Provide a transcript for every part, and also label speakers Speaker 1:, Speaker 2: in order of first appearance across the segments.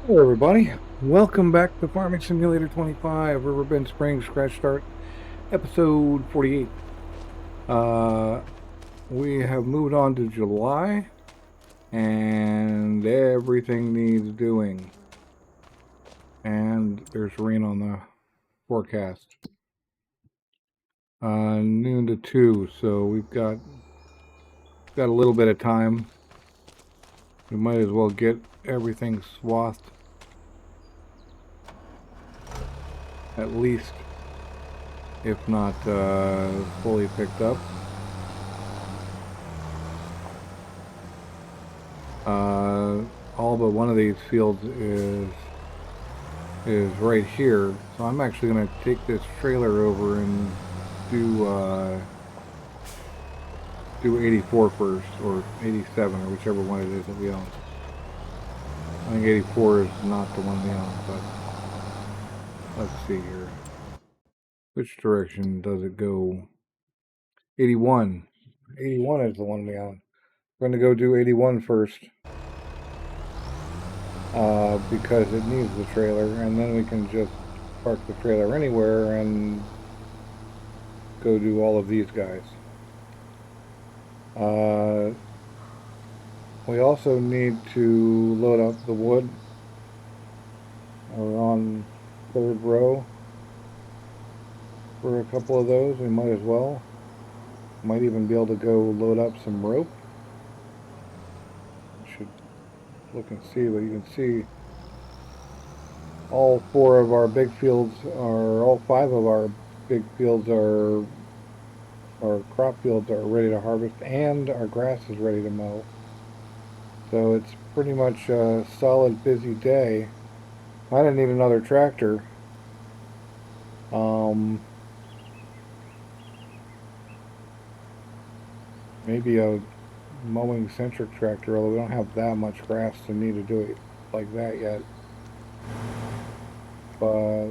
Speaker 1: Hello everybody, welcome back to Farming Simulator 25, Riverbend Springs Scratch Start, episode 48. We have moved on to July, and everything needs doing. And there's rain on the forecast. Noon to 2, so we've got a little bit of time. We might as well get everything swathed. At least, if not fully picked up. All but one of these fields is right here, so I'm actually going to take this trailer over and do 84 first, or 87, or whichever one it is that we own. I think 84 is not the one we own, but let's see here. Which direction does it go? 81. 81 is the one we own. We're going to go do 81 first. Because it needs the trailer, and then we can just park the trailer anywhere and go do all of these guys. We also need to load up the wood. We're on third row for a couple of those. We might as well. Might even be able to go load up some rope. Should look and see, but you can see all four of our big fields are, all five of our big fields are, our crop fields are ready to harvest, and our grass is ready to mow. So it's pretty much a solid busy day. I didn't need another tractor. Maybe a mowing centric tractor, although we don't have that much grass to need to do it like that yet. But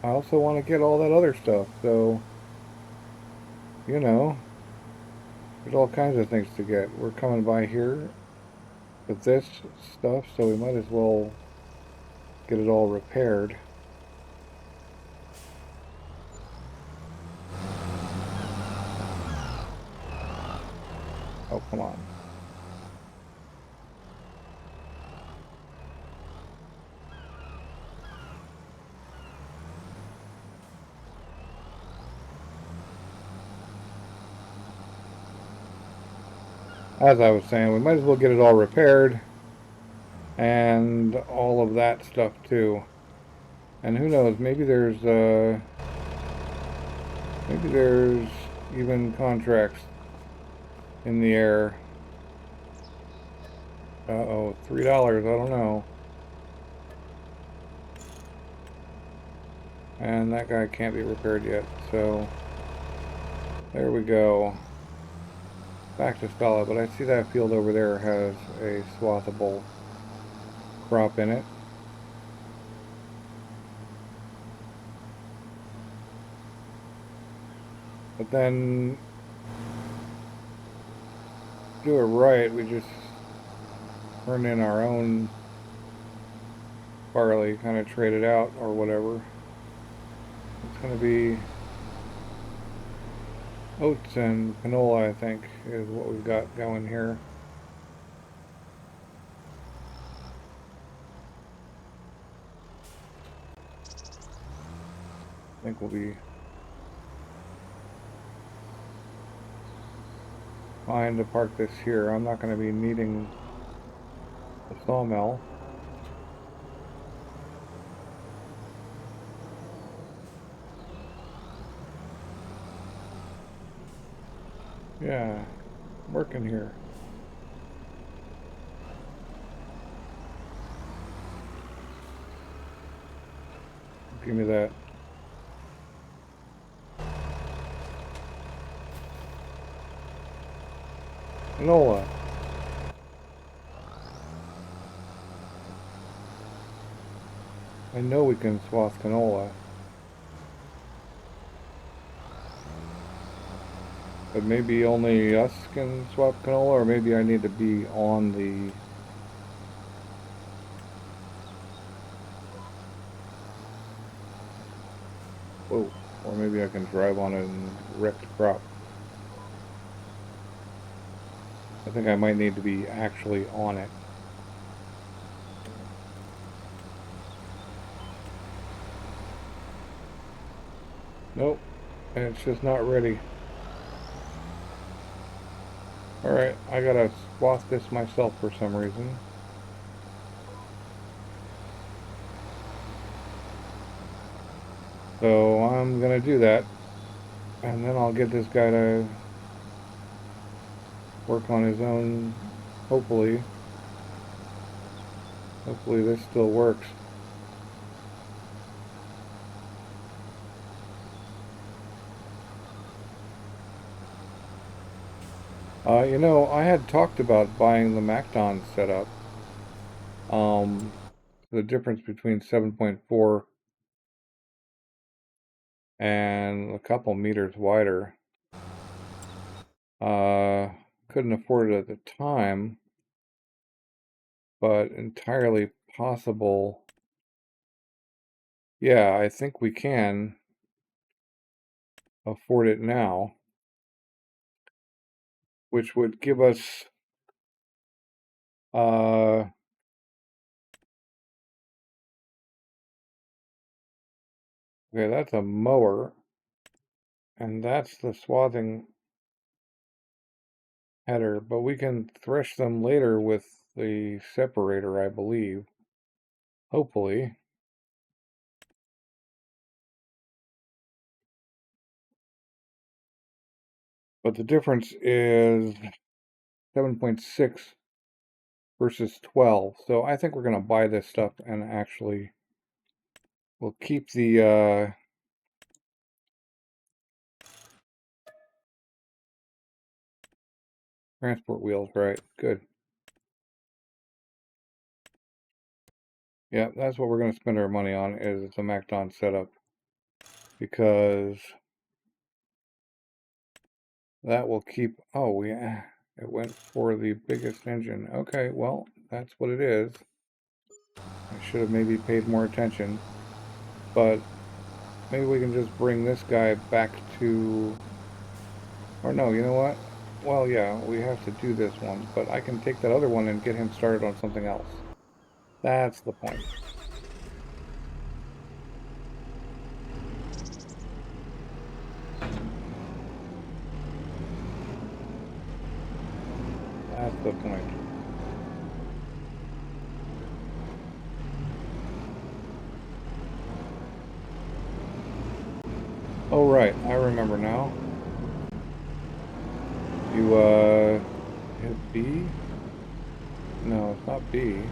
Speaker 1: I also want to get all that other stuff, so you know, there's all kinds of things to get. We're coming by here with this stuff, so we might as well get it all repaired. Oh, come on. As I was saying, we might as well get it all repaired and all of that stuff too. And who knows, maybe there's even contracts in the air. Uh-oh, $3, I don't know. And that guy can't be repaired yet, so there we go. Back to solid, but I see that field over there has a swathable crop in it. But then, do it right, we just turn in our own barley, kind of trade it out or whatever. It's going to be oats and canola, I think, is what we've got going here. I think we'll be fine to park this here. I'm not going to be needing the sawmill. Yeah, working here. Give me that. Canola. I know we can swath canola. But maybe only us can swap canola, or maybe I need to be on the Oh, or maybe I can drive on it and wreck the crop. I think I might need to be actually on it. Nope, and it's just not ready. Alright, I gotta swath this myself for some reason. So I'm gonna do that, and then I'll get this guy to work on his own, hopefully. Hopefully this still works. You know, I had talked about buying the MacDon setup. The difference between 7.4 and a couple meters wider. Couldn't afford it at the time, but entirely possible. Yeah, I think we can afford it now, which would give us okay, that's a mower, and that's the swathing header, but we can thresh them later with the separator, I believe. Hopefully. But the difference is 7.6 versus 12. So I think we're going to buy this stuff and actually we'll keep the transport wheels, right? Good. Yeah, that's what we're going to spend our money on is the MacDon setup. Because that will keep, oh, it went for the biggest engine. Okay, well, that's what it is. I should have maybe paid more attention. But maybe we can just bring this guy back to, or no, you know what? Well, yeah, we have to do this one, but I can take that other one and get him started on something else. That's the point. That's the point. Oh, right, I remember now. You, hit B? No, it's not B.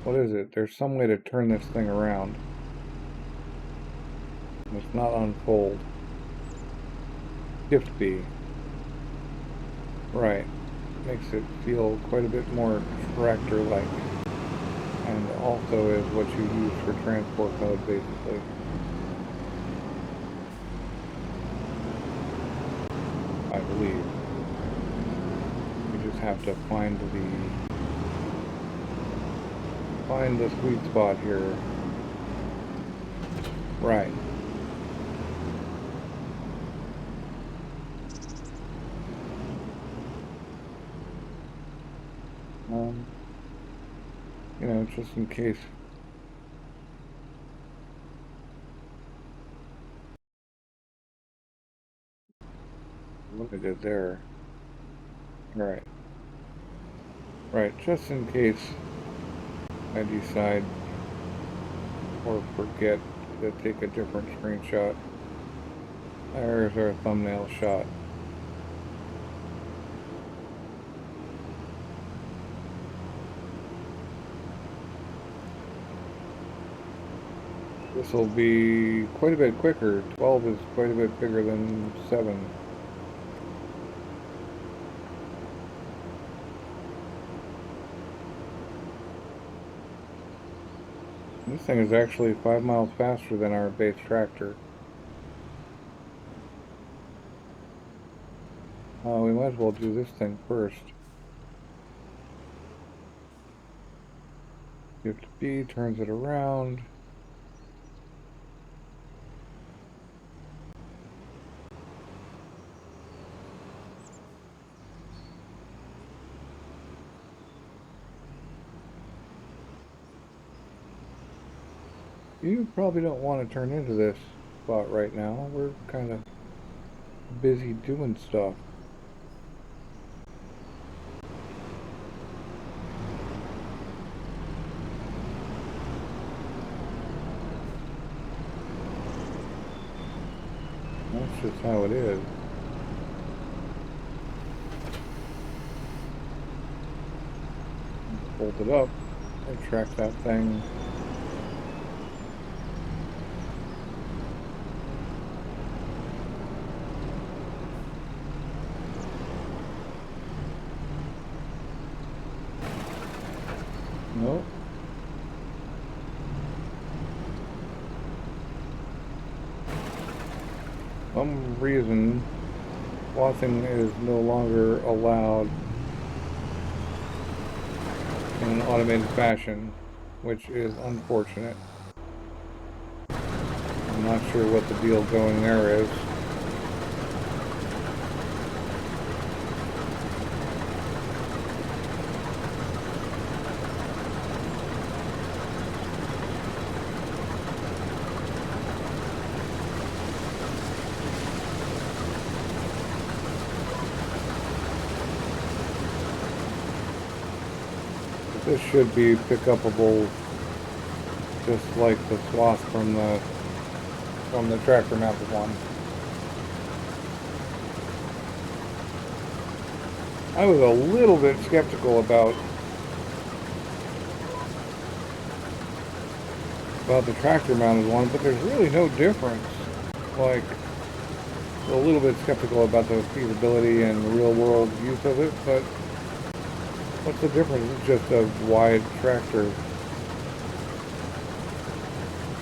Speaker 1: What is it? There's some way to turn this thing around. It's not unfold. Shift B. Right. Makes it feel quite a bit more tractor-like. And also is what you use for transport mode, basically. I believe. You just have to find the sweet spot here. Right. You know, just in case. What I did there. Right. Right, just in case I decide or forget to take a different screenshot. There's our thumbnail shot. This will be quite a bit quicker. 12 is quite a bit bigger than 7. This thing is actually 5 miles faster than our base tractor. We might as well do this thing first. Shift B turns it around. You probably don't want to turn into this spot right now. We're kind of busy doing stuff. That's just how it is. Hold it up and track that thing. Nope. Some reason swathing is no longer allowed in an automated fashion, which is unfortunate. I'm not sure what the deal going there is. This should be pick-upable, just like the swath from the tractor mounted one. I was a little bit skeptical about the tractor mounted one, but there's really no difference. Like, a little bit skeptical about the feasibility and the real world use of it, but what's the difference? It's just a wide tractor.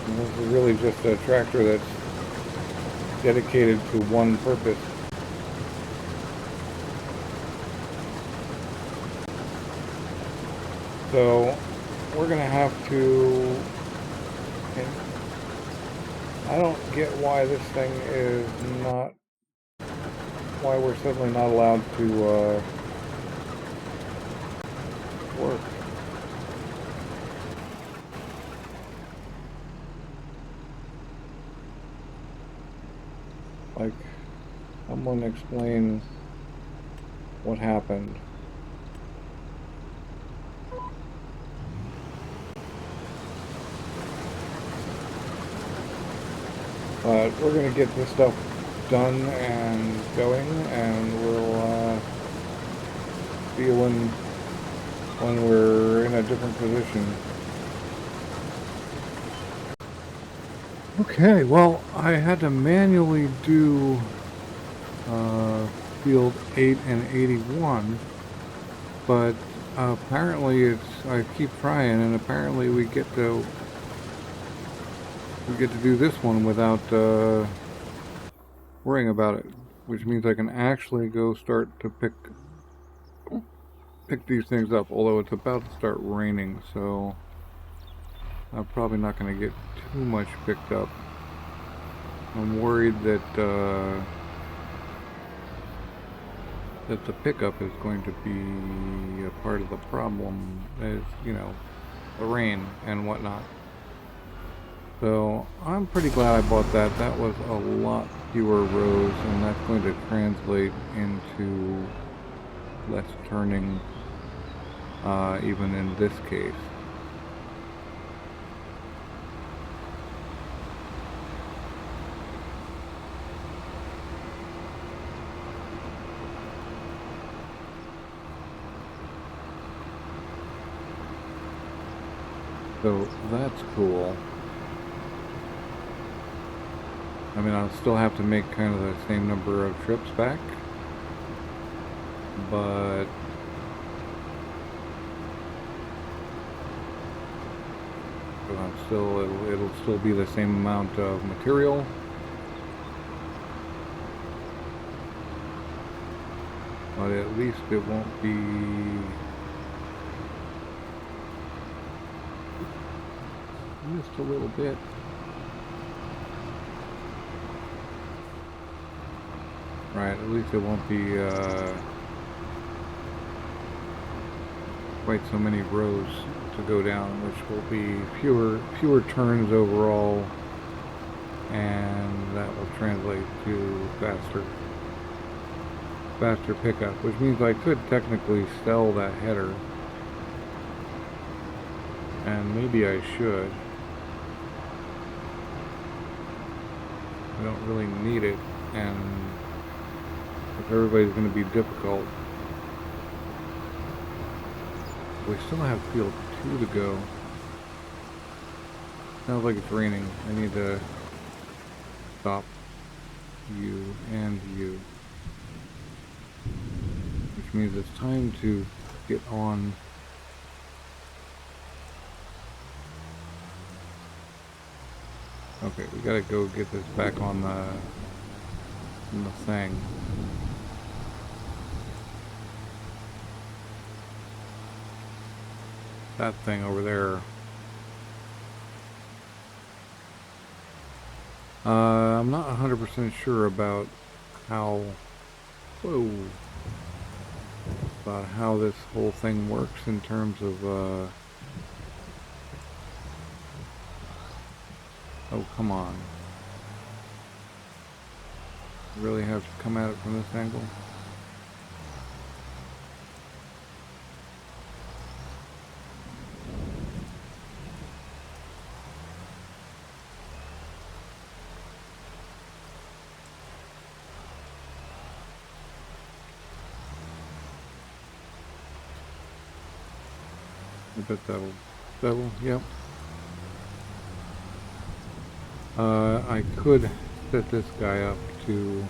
Speaker 1: And this is really just a tractor that's dedicated to one purpose. So we're gonna have to, I don't get why this thing is not, why we're suddenly not allowed to work. Like, someone explain what happened. But we're going to get this stuff done and going, and we'll see you when we're in a different position. Okay, well, I had to manually do field 8 and 81, but apparently I keep trying, and apparently we get to do this one without worrying about it, which means I can actually go start to pick these things up, although it's about to start raining, so I'm probably not going to get too much picked up. I'm worried that that the pickup is going to be a part of the problem, is, you know, the rain and whatnot. So I'm pretty glad I bought that. That was a lot fewer rows, and that's going to translate into less turning, even in this case. So that's cool. I mean, I'll still have to make kind of the same number of trips back, but it'll still be the same amount of material. But at least it won't be just a little bit. Right, at least it won't be quite so many rows to to go down, which will be fewer turns overall, and that will translate to faster pickup, which means I could technically sell that header, and maybe I should. I don't really need it, and if everybody's going to be difficult, we still have field 2 to go. Sounds like it's raining. I need to stop you and you, which means it's time to get on. Okay, we gotta go get this back on the thing. That thing over there. I'm not 100% sure about how this whole thing works in terms of oh, come on. Really have to come at it from this angle? I bet that'll, yep. I could set this guy up to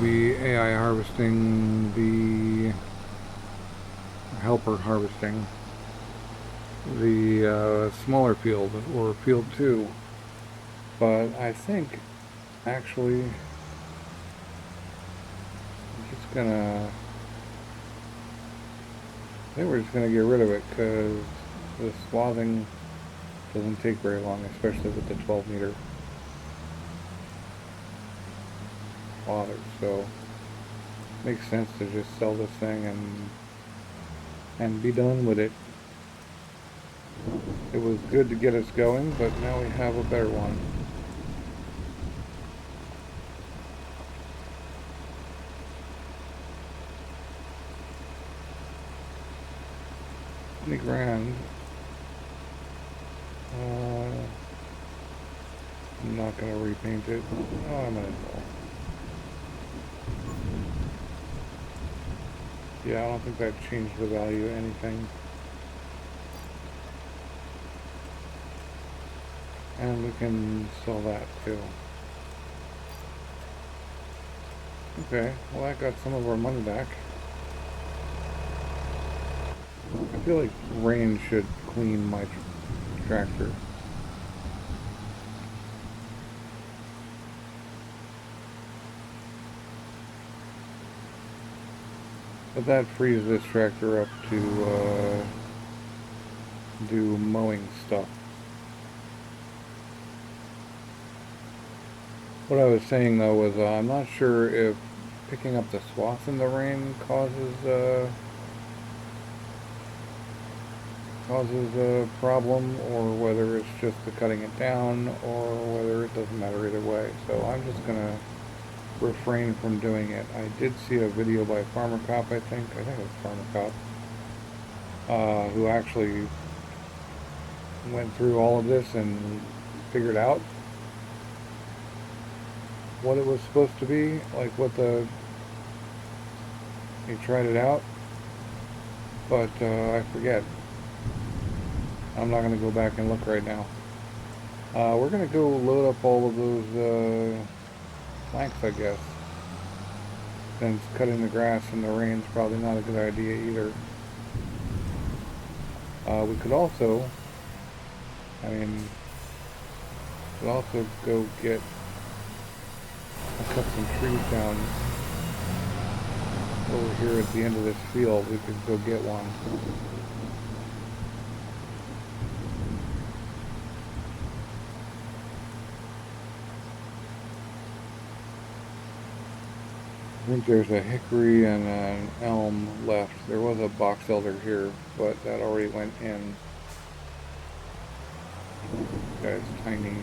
Speaker 1: be AI harvesting helper harvesting the smaller field, or field 2, but I think actually I think we're just gonna get rid of it, because the swathing doesn't take very long, especially with the 12-meter swather. So makes sense to just sell this thing and be done with it. It was good to get us going, but now we have a better one. $20,000. I'm not gonna repaint it. Oh, I'm gonna. Yeah, I don't think that changed the value of anything. And we can sell that too. Okay, well, that got some of our money back. I feel like rain should clean my tractor. But that frees this tractor up to do mowing stuff. What I was saying though was I'm not sure if picking up the swath in the rain causes a problem, or whether it's just the cutting it down, or whether it doesn't matter either way. So I'm just gonna refrain from doing it. I did see a video by Farmer Cop, I think it was Farmer Cop, who actually went through all of this and figured out what it was supposed to be, like he tried it out, but I forget. I'm not going to go back and look right now. We're going to go load up all of those planks, I guess, since cutting the grass in the rain is probably not a good idea either. We could also go get, I'll cut some trees down over here at the end of this field. We could go get one. I think there's a hickory and an elm left. There was a box elder here, but that already went in. That is tiny.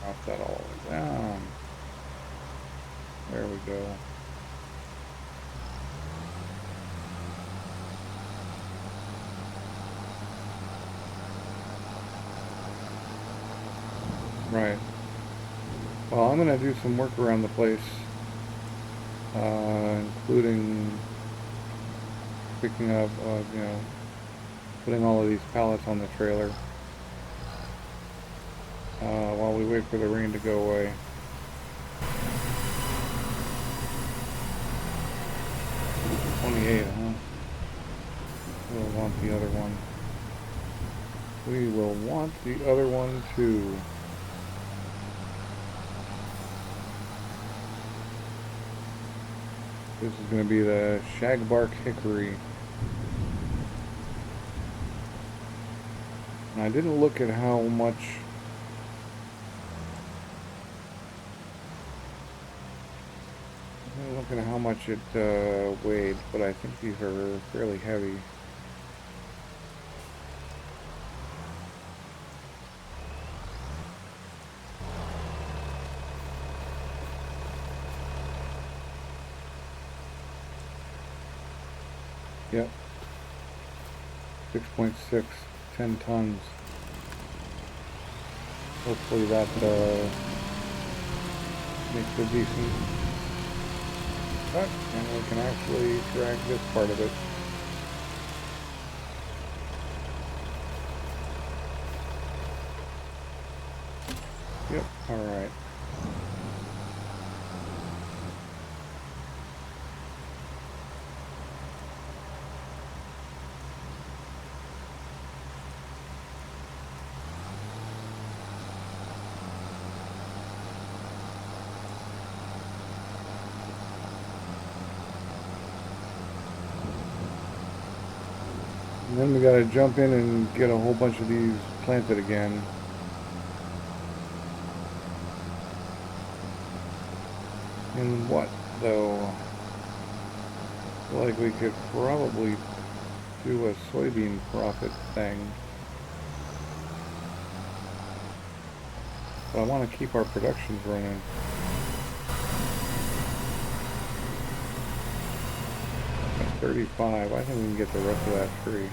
Speaker 1: Drop that all the way down. There we go. Right. Well, I'm gonna do some work around the place, including picking up, putting all of these pallets on the trailer while we wait for the rain to go away. $28, huh? We'll want the other one. We will want the other one too. This is going to be the shagbark hickory. And I didn't look at how much it weighed, but I think these are fairly heavy. Yep. 6.6, 10 tons. Hopefully that makes a decent cut, and we can actually drag this part of it. Yep, alright. And then we gotta jump in and get a whole bunch of these planted again. And what, though? I feel like we could probably do a soybean profit thing. But I want to keep our productions running. At 35, I think we can get the rest of that free.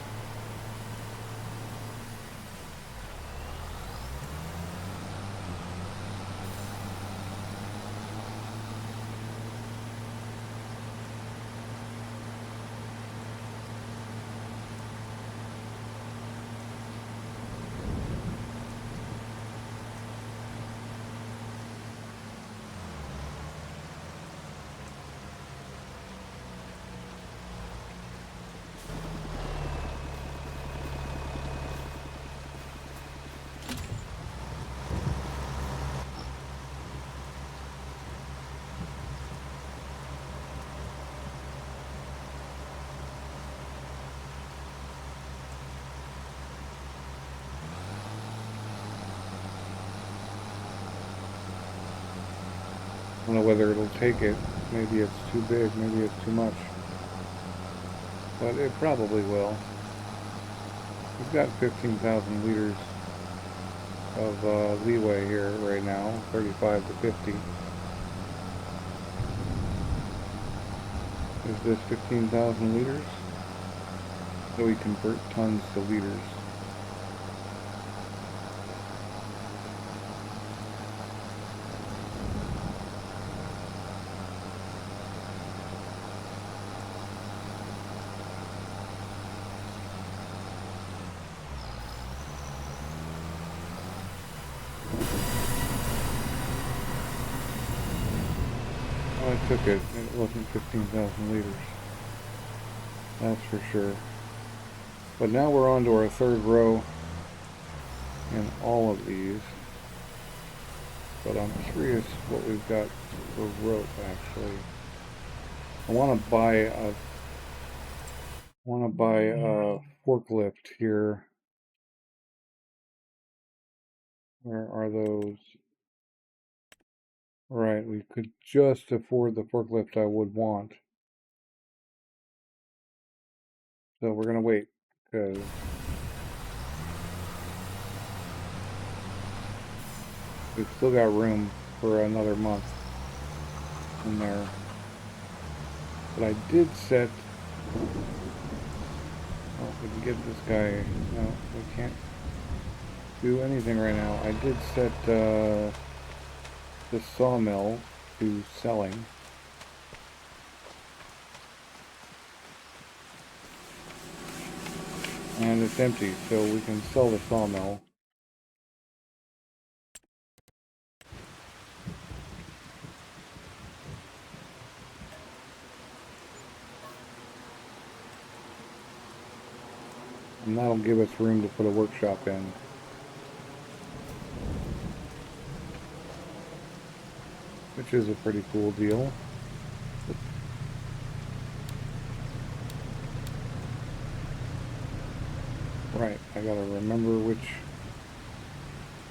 Speaker 1: I don't know whether it'll take it. Maybe it's too big, maybe it's too much. But it probably will. We've got 15,000 liters of leeway here right now, 35 to 50. Is this 15,000 liters? So we convert tons to liters. I took it, and it wasn't 15,000 liters. That's for sure. But now we're on to our third row in all of these. but I'm curious what we've got for rope actually. I want to buy a forklift here. Where are those? Right, we could just afford the forklift I would want. So we're gonna wait, because we've still got room for another month in there. But I did set, oh, we can get this guy, no, we can't do anything right now. I did set the sawmill to selling. And it's empty, so we can sell the sawmill. And that'll give us room to put a workshop in. Which is a pretty cool deal. Right, I gotta remember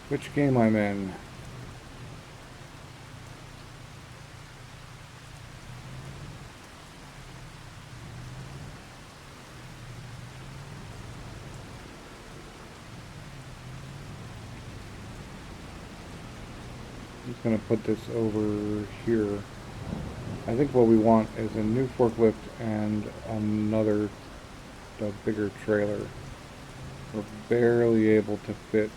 Speaker 1: which game I'm in. I'm just gonna put this over here. I think what we want is a new forklift and another, a bigger trailer. We're barely able to fit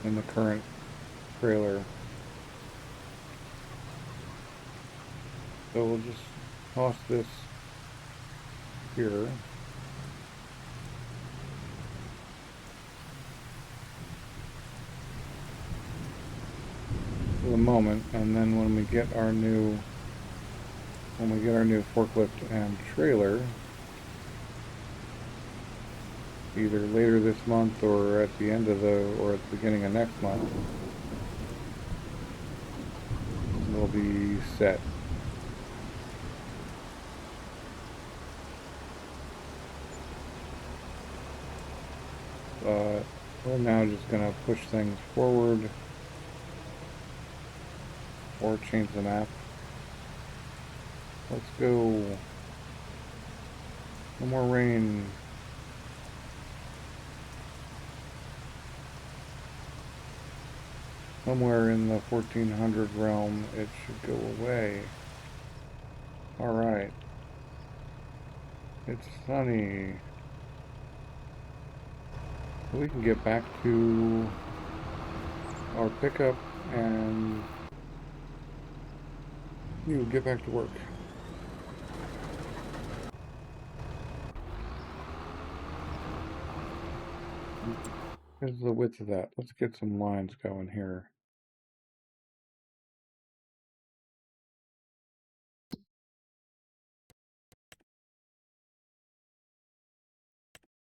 Speaker 1: in the current trailer. So we'll just toss this here. For the moment, and then when we get our new forklift and trailer, either later this month or at the end of or at the beginning of next month, we'll be set. But we're now just gonna push things forward or change the map. Let's go. No more rain. Somewhere in the 1400 realm, it should go away. Alright. It's sunny. We can get back to our pickup and get back to work. Here's the width of that. Let's get some lines going here.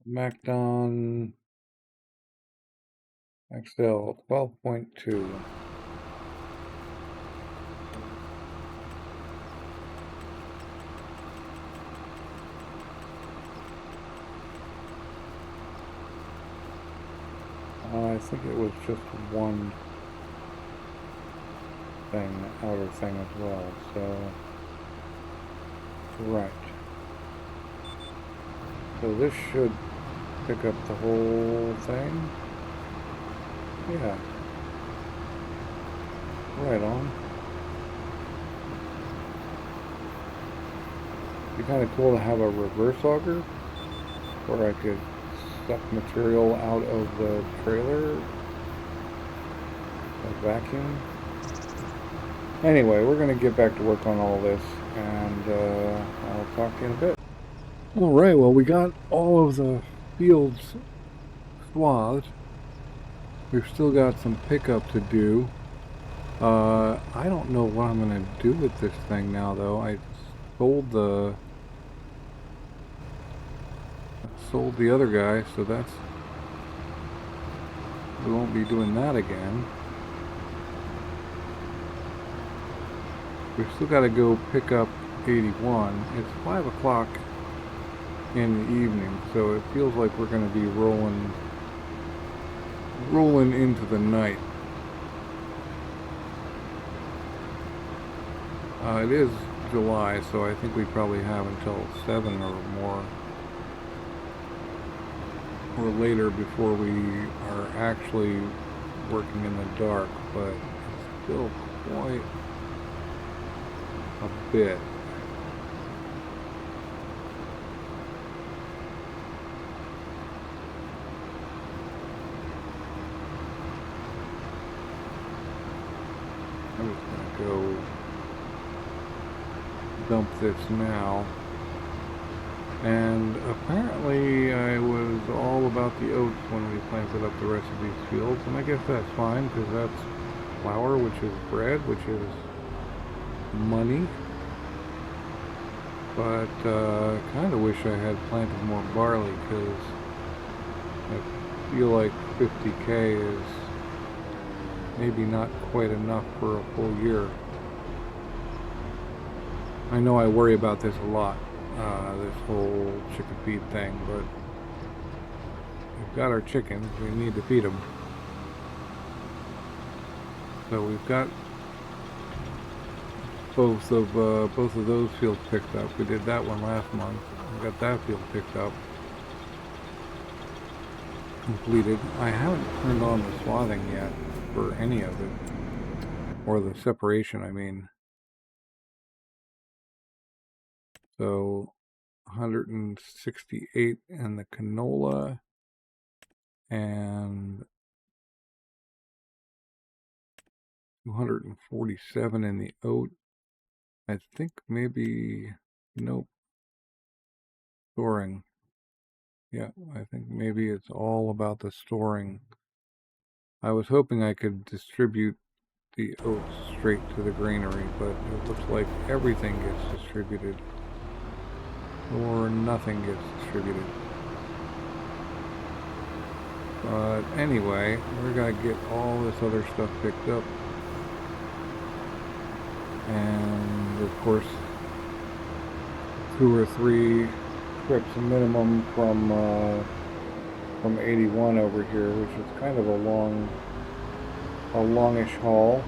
Speaker 1: MacDon XL 12.2. I think it was just one thing, outer thing as well, so right. So this should pick up the whole thing. Yeah. Right on. It'd be kind of cool to have a reverse auger where I could suck material out of the trailer, like vacuum. Anyway, we're going to get back to work on all this, and I'll talk to you in a bit. Alright, well, we got all of the fields swathed. We've still got some pickup to do. I don't know what I'm going to do with this thing now, though. I sold the other guy, so that's we won't be doing that again. We've still got to go pick up 81. It's 5 o'clock in the evening, so it feels like we're going to be rolling into the night. It is July, so I think we probably have until 7 or more or later before we are actually working in the dark, but it's still quite a bit. I'm just gonna go dump this now. And apparently I was all about the oats when we planted up the rest of these fields, and I guess that's fine because that's flour, which is bread, which is money. But kind of wish I had planted more barley because I feel like 50K is maybe not quite enough for a full year. I know I worry about this a lot, this whole chicken feed thing, but we've got our chickens, we need to feed them. So we've got both of those fields picked up. We did that one last month. We got that field picked up, completed. I haven't turned on the swathing yet for any of it, or the separation, I mean. So 168 in the canola and 247 in the oat. I think maybe, nope, storing. Yeah, I think maybe it's all about the storing. I was hoping I could distribute the oats straight to the granary, but it looks like everything gets distributed or nothing gets distributed. But anyway, we're gonna get all this other stuff picked up. And of course 2 or 3 trips minimum from 81 over here, which is kind of a longish haul.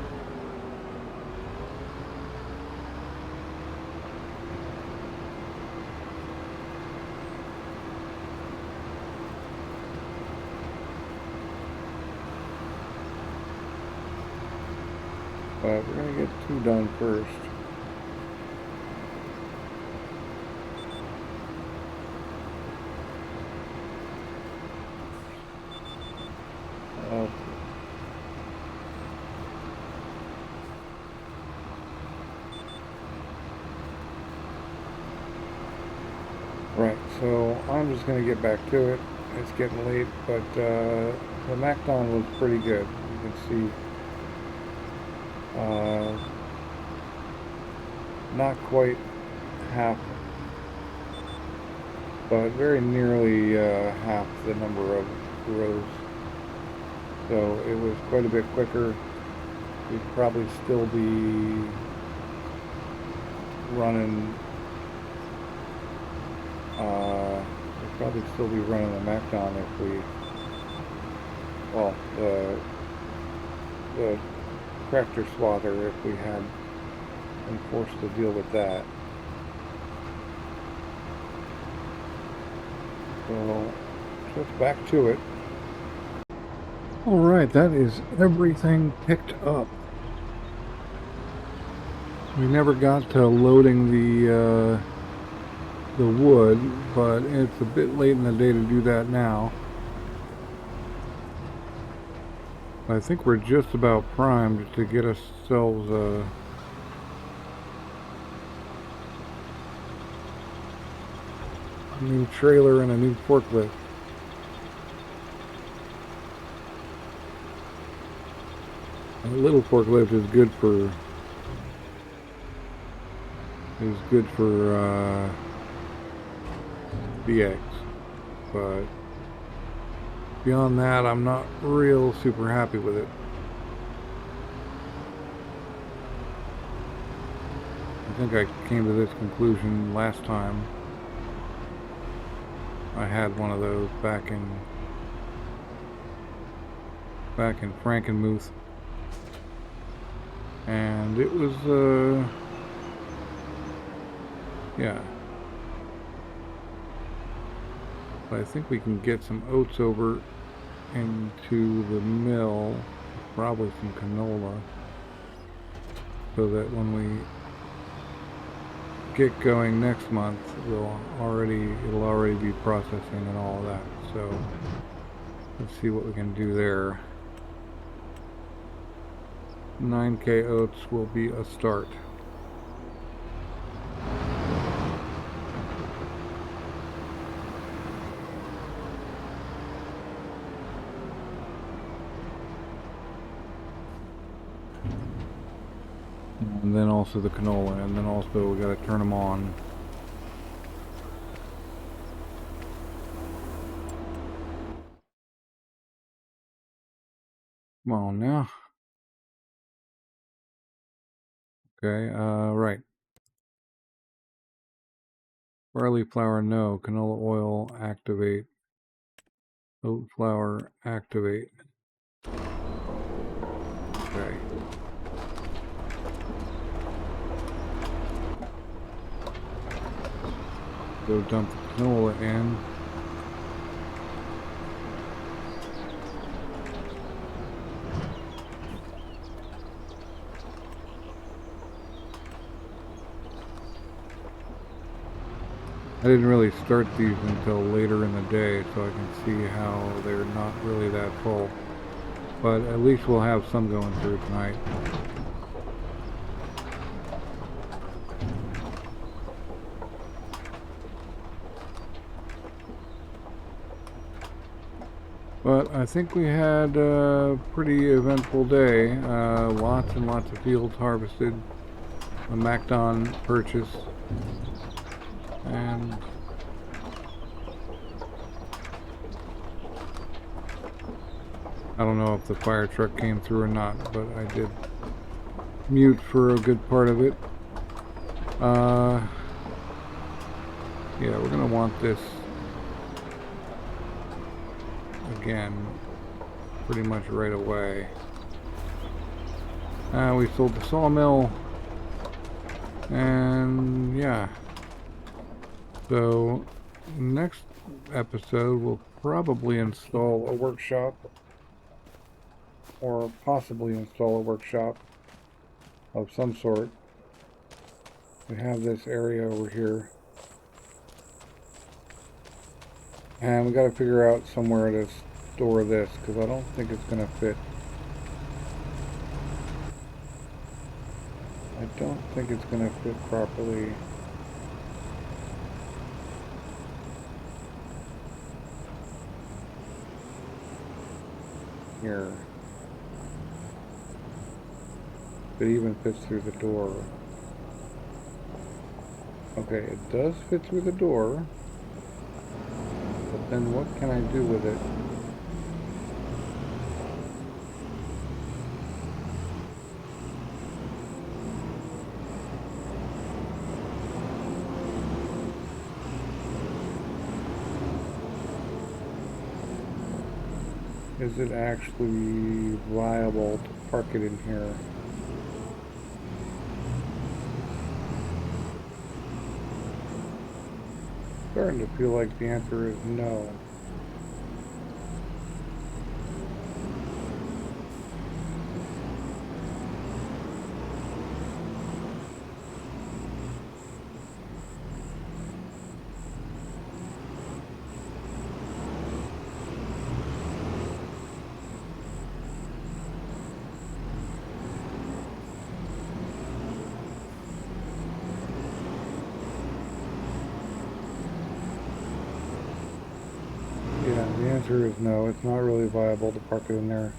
Speaker 1: But we're going to get 2 done first. Right, so I'm just going to get back to it. It's getting late, but the MacDon was pretty good. You can see not quite half, but very nearly half the number of rows. So it was quite a bit quicker. We'd probably still be running, we'd probably still be running the MacDon if we, well, the tractor swather if we had been forced to deal with that. So just back to it. Alright, that is everything picked up. We never got to loading the wood, but it's a bit late in the day to do that now. I think we're just about primed to get ourselves a new trailer and a new forklift. A little forklift is good for the eggs, but Beyond that, I'm not real super happy with it. I think I came to this conclusion last time. I had one of those back in Frankenmuth, and it was yeah. But I think we can get some oats over into the mill, probably some canola, so that when we get going next month, it'll already be processing and all of that. So let's see what we can do there. 9K oats will be a start. And then also the canola, and then also we gotta turn them on. Come on now. Okay, right. Barley flour, no. Canola oil, activate. Oat flour, activate. Okay. Go dump the canola in. I didn't really start these until later in the day, so I can see how they're not really that full. But at least we'll have some going through tonight. But I think we had a pretty eventful day. Lots and lots of fields harvested. A MacDon purchase. And I don't know if the fire truck came through or not, but I did mute for a good part of it. Yeah, we're gonna want this again pretty much right away. We sold the sawmill, and yeah. So next episode we'll probably install a workshop, or possibly install a workshop of some sort. We have this area over here, and we got to figure out somewhere to store this, because I don't think it's going to fit. I don't think it's going to fit properly. Here. It even fits through the door. Okay, it does fit through the door. But then what can I do with it? Is it actually viable to park it in here? Starting to feel like the answer is no. The answer is no, it's not really viable to park it in there.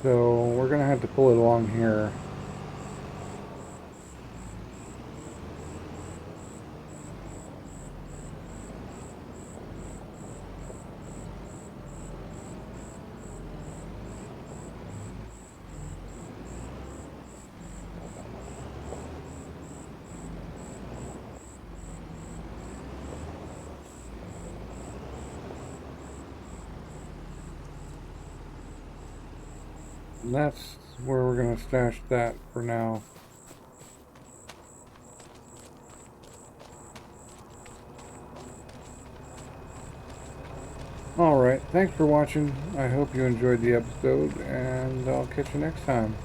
Speaker 1: So we're going to have to pull it along here. And that's where we're going to stash that for now. Alright, thanks for watching. I hope you enjoyed the episode, and I'll catch you next time.